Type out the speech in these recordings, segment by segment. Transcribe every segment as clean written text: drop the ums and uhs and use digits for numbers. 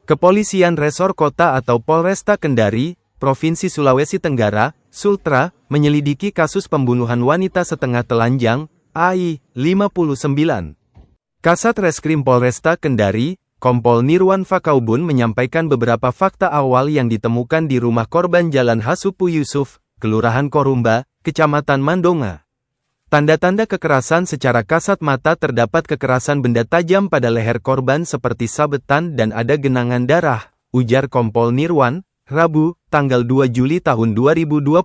Kepolisian Resor Kota atau Polresta Kendari, Provinsi Sulawesi Tenggara, Sultra, menyelidiki kasus pembunuhan wanita setengah telanjang, AI, 59. Kasat Reskrim Polresta Kendari, Kompol Nirwan Fakaubun menyampaikan beberapa fakta awal yang ditemukan di rumah korban Jalan Hasupu Yusuf, Kelurahan Korumba, Kecamatan Mandonga. Tanda-tanda kekerasan secara kasat mata terdapat kekerasan benda tajam pada leher korban seperti sabetan dan ada genangan darah, ujar Kompol Nirwan, Rabu, tanggal 2 Juli tahun 2025.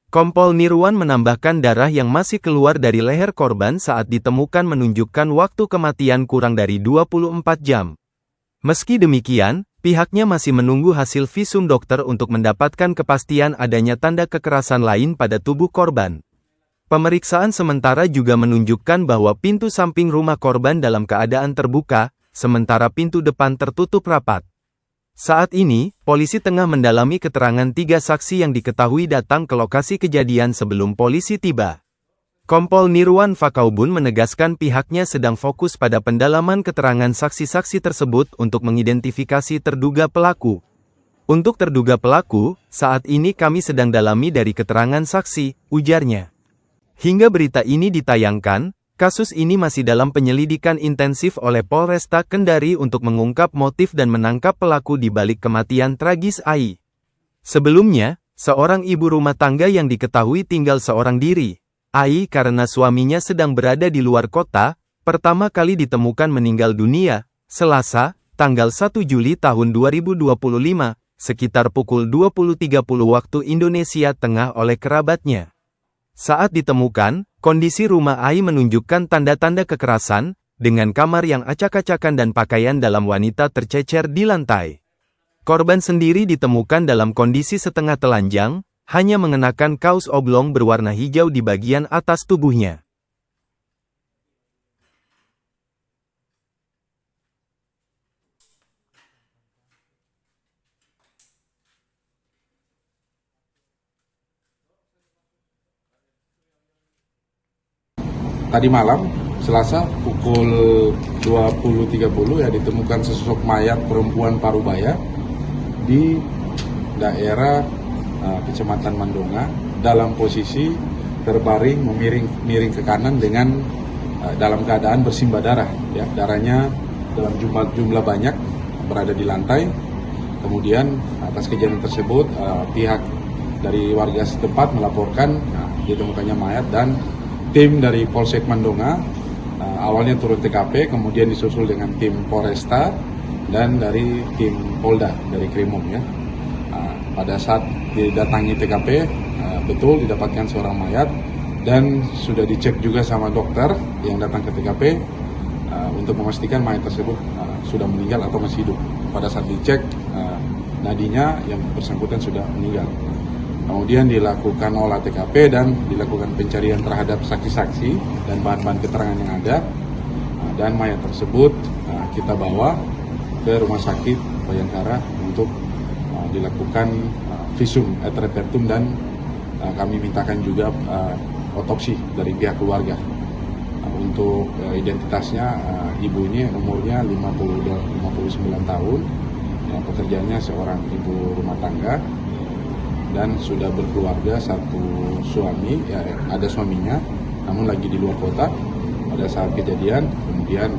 Kompol Nirwan menambahkan darah yang masih keluar dari leher korban saat ditemukan menunjukkan waktu kematian kurang dari 24 jam. Meski demikian, pihaknya masih menunggu hasil visum dokter untuk mendapatkan kepastian adanya tanda kekerasan lain pada tubuh korban. Pemeriksaan sementara juga menunjukkan bahwa pintu samping rumah korban dalam keadaan terbuka, sementara pintu depan tertutup rapat. Saat ini, polisi tengah mendalami keterangan 3 saksi yang diketahui datang ke lokasi kejadian sebelum polisi tiba. Kompol Nirwan Fakaubun menegaskan pihaknya sedang fokus pada pendalaman keterangan saksi-saksi tersebut untuk mengidentifikasi terduga pelaku. Untuk terduga pelaku, saat ini kami sedang dalami dari keterangan saksi, ujarnya. Hingga berita ini ditayangkan, kasus ini masih dalam penyelidikan intensif oleh Polresta Kendari untuk mengungkap motif dan menangkap pelaku di balik kematian tragis AI. Sebelumnya, seorang ibu rumah tangga yang diketahui tinggal seorang diri, AI karena suaminya sedang berada di luar kota, pertama kali ditemukan meninggal dunia, Selasa, tanggal 1 Juli tahun 2025, sekitar pukul 20.30 waktu Indonesia Tengah oleh kerabatnya. Saat ditemukan, kondisi rumah AI menunjukkan tanda-tanda kekerasan, dengan kamar yang acak-acakan dan pakaian dalam wanita tercecer di lantai. Korban sendiri ditemukan dalam kondisi setengah telanjang, hanya mengenakan kaos oblong berwarna hijau di bagian atas tubuhnya. Tadi malam, Selasa, pukul 20.30 ya ditemukan sesosok mayat perempuan Parubaya di daerah Kecamatan Mandonga dalam posisi terbaring miring ke kanan dengan dalam keadaan bersimbah darah. Ya, darahnya dalam jumlah banyak berada di lantai. Kemudian atas kejadian tersebut pihak dari warga setempat melaporkan ditemukannya mayat dan tim dari Polsek Mandonga awalnya turun TKP, kemudian disusul dengan tim Polresta dan dari tim Polda dari Krimum ya. Pada saat didatangi TKP, betul didapatkan seorang mayat dan sudah dicek juga sama dokter yang datang ke TKP untuk memastikan mayat tersebut sudah meninggal atau masih hidup. Pada saat dicek nadinya yang bersangkutan sudah meninggal. Kemudian dilakukan olah TKP dan dilakukan pencarian terhadap saksi-saksi dan bahan-bahan keterangan yang ada. Dan mayat tersebut kita bawa ke Rumah Sakit Bayangkara untuk dilakukan visum et repertum dan kami mintakan juga otopsi dari pihak keluarga. Untuk identitasnya, ibunya umurnya 59 tahun, pekerjaannya seorang ibu rumah tangga, dan sudah berkeluarga satu suami, ya, ada suaminya, namun lagi di luar kota pada saat kejadian. Kemudian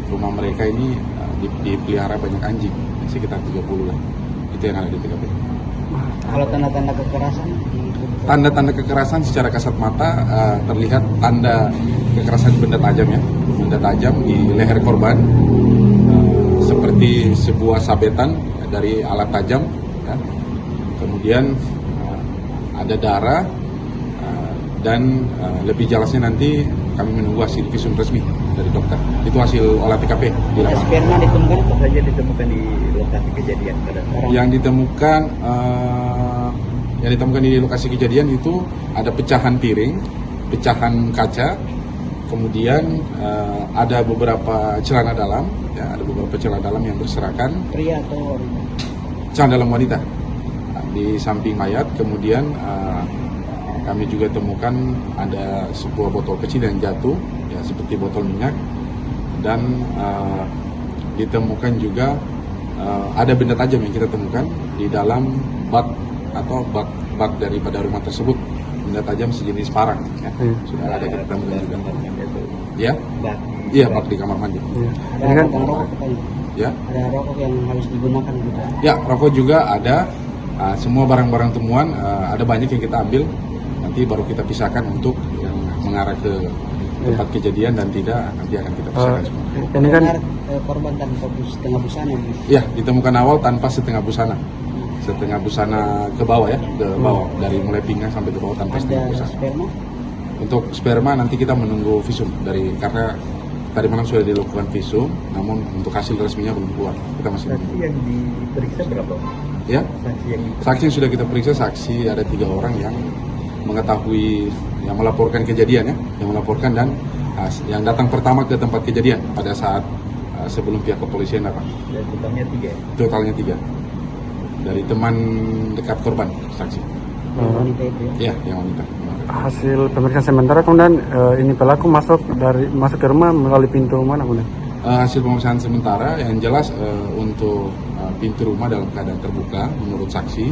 rumah mereka ini dipelihara banyak anjing, sekitar 30 lah, itu yang ada di TKP. Kalau tanda-tanda kekerasan? Tanda-tanda kekerasan secara kasat mata terlihat tanda kekerasan benda tajam ya, benda tajam di leher korban, seperti sebuah sabetan dari alat tajam. Kemudian ada darah dan lebih jelasnya nanti kami menunggu hasil visum resmi dari dokter. Itu hasil olah TKP di lapangan. Sperma ditemukan, apa saja ditemukan di lokasi kejadian pada sekarang? Yang ditemukan di lokasi kejadian itu ada pecahan piring, pecahan kaca, kemudian ada beberapa celana dalam, ya, ada beberapa celana dalam yang berserakan. Pria atau celana dalam wanita di samping mayat. Kemudian kami juga temukan ada sebuah botol kecil yang jatuh, ya, seperti botol minyak, dan ditemukan juga ada benda tajam yang kita temukan di dalam bak atau bak daripada rumah tersebut, benda tajam sejenis parang. Ya. Sudah ada kita temukan juga. Ya, iya bak di kamar mandi. Ini kan rokok katanya. Ya, Ada rokok yang harus digunakan gitu. ya rokok juga ada. Semua barang-barang temuan ada banyak yang kita ambil. Nanti baru kita pisahkan untuk yang mengarah ke tempat kejadian dan tidak, nanti akan kita pisahkan semua. Ini kan korban tanpa setengah busana gitu. Ya, ditemukan awal tanpa setengah busana. Setengah busana ke bawah ya, ke bawah. Dari mulai pinggang sampai ke bawah tanpa setengah Ada busana. sperma. Untuk sperma nanti kita menunggu visum karena tadi malam sudah dilakukan visum, namun untuk hasil resminya belum keluar. Kita masih Saksi menunggu. yang diperiksa berapa? Ya, Saksi yang saksi yang sudah kita periksa, saksi ada 3 orang yang mengetahui, yang melaporkan kejadian ya, yang melaporkan dan yang datang pertama ke tempat kejadian pada saat sebelum pihak kepolisian datang. dan totalnya 3 ya? Totalnya 3 dari teman dekat korban saksi. Wanita itu ya. Ya, yang wanita. Hasil pemeriksaan sementara kemudian ini pelaku masuk ke rumah melalui pintu mana kemudian? Hasil pemeriksaan sementara yang jelas untuk pintu rumah dalam keadaan terbuka menurut saksi,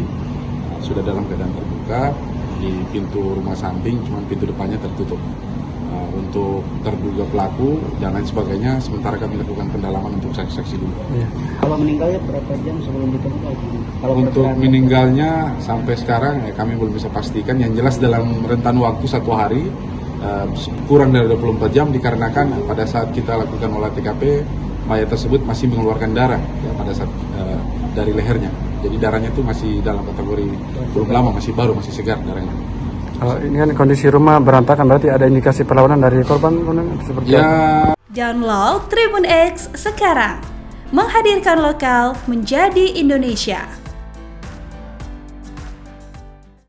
sudah dalam keadaan terbuka. Di pintu rumah samping cuma pintu depannya tertutup. Untuk terduga pelaku dan lain sebagainya sementara kami lakukan pendalaman untuk saksi-saksi dulu. Kalau meninggalnya berapa jam sebelum ditemukan? Kalau Untuk perkiraan- meninggalnya sampai sekarang kami belum bisa pastikan. Yang jelas dalam rentan waktu 1 hari kurang dari 24 jam dikarenakan pada saat kita lakukan olah TKP mayat tersebut masih mengeluarkan darah ya, pada saat dari lehernya. Jadi darahnya itu masih dalam kategori belum lama, masih baru, masih segar darahnya. Ini kan kondisi rumah berantakan, berarti ada indikasi perlawanan dari korban kemudian seperti apa? Ya, Download Tribun X sekarang. Menghadirkan lokal menjadi Indonesia.